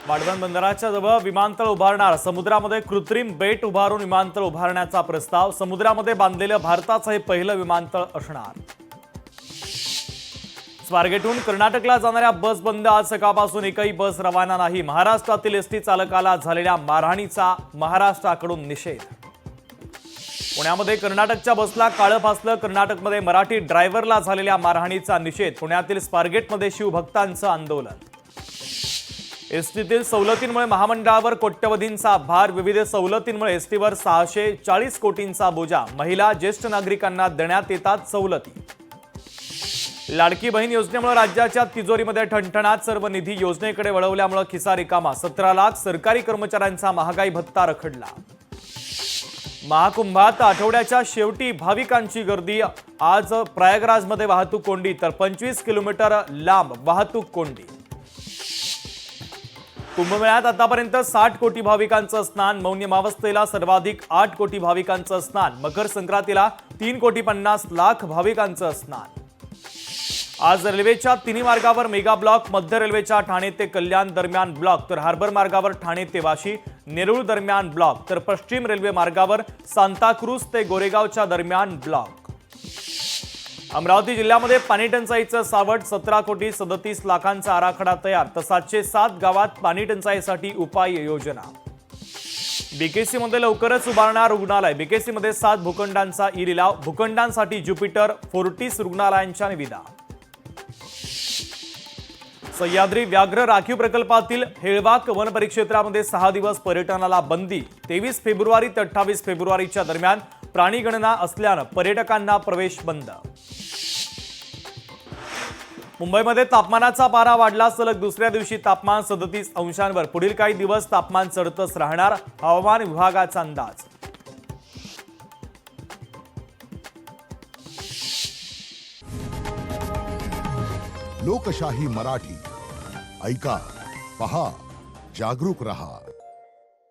वाढवण बंदराच्या जवळ विमानतळ उभारणार, समुद्रामध्ये कृत्रिम बेट उभारून विमानतळ उभारण्याचा प्रस्ताव। समुद्रामध्ये बांधलेलं भारताचं हे पहिलं विमानतळ असणार। स्वारगेटहून कर्नाटकला जाणाऱ्या बस बंद। आज सकाळपासून एकही बस रवाना नाही। महाराष्ट्रातील एसटी चालकाला झालेल्या मारहाणीचा महाराष्ट्राकडून निषेध। पुण्यामध्ये कर्नाटकच्या बसला काळं फासलं। कर्नाटकमध्ये मराठी ड्रायव्हरला झालेल्या मारहाणीचा निषेध। पुण्यातील स्वारगेटमध्ये शिवभक्तांचं आंदोलन। एसटीतील सवलतींमुळे महामंडळावर कोट्यवधींचा भार। विविध सवलतींमुळे एसटीवर 640 कोटींचा बोजा। महिला ज्येष्ठ नागरिकांना देण्यात येतात सवलती। लाडकी बहीण योजनेमुळे राज्याच्या तिजोरीमध्ये ठणठणाट। सर्व निधी योजनेकडे वळवल्यामुळे खिसा रिकामा। 17 लाख सरकारी कर्मचाऱ्यांचा महागाई भत्ता रखडला। महाकुंभात आठवड्याच्या शेवटी भाविकांची गर्दी। आज प्रयागराजमध्ये वाहतूक कोंडी तर 25 किलोमीटर लांब वाहतूक कोंडी। कुंभमेळ्यात आतापर्यंत 60 कोटी भाविकांचं स्नान। मौनी अमावस्येला सर्वाधिक 8 कोटी भाविकांचं स्नान। मकर संक्रांतीला 3,50,00,000 भाविकांचं स्नान। आज रेल्वेच्या तिन्ही मार्गावर मेगा ब्लॉक। मध्य रेल्वेच्या ठाणे ते कल्याण दरम्यान ब्लॉक तर हार्बर मार्गावर ठाणे ते वाशी नेरूळ दरम्यान ब्लॉक तर पश्चिम रेल्वे मार्गावर सांताक्रूज ते गोरेगावच्या दरम्यान ब्लॉक। अमरावती जिल्ह्यामध्ये पाणी टंचाईचं सावट। 17,37,00,000 आराखडा तयार तर 707 गावात पाणी टंचाईसाठी उपाय योजना। बीकेसीमध्ये लवकरच उभारणार रुग्णालय। बीकेसीमध्ये 7 भूखंडांचा ई लिलाव। भूखंडांसाठी ज्युपिटर फोर्टिस रुग्णालयांच्या निविदा। सह्याद्री व्याघ्र राखीव प्रकल्पातील हेळवाक वन परिक्षेत्रामध्ये 6 दिवस पर्यटनाला बंदी। 23 फेब्रुवारी ते 28 फेब्रुवारीच्या दरम्यान प्राणीगणना असल्यानं पर्यटकांना प्रवेश बंद। मुंबईमध्ये तापमानाचा पारा वाढला। सलग दुसऱ्या दिवशी तापमान 37 अंशांवर। पुढील काही दिवस तापमान चढतच राहणार, हवामान विभागाचा अंदाज। लोकशाही मराठी ऐका, पहा, जागरूक रहा।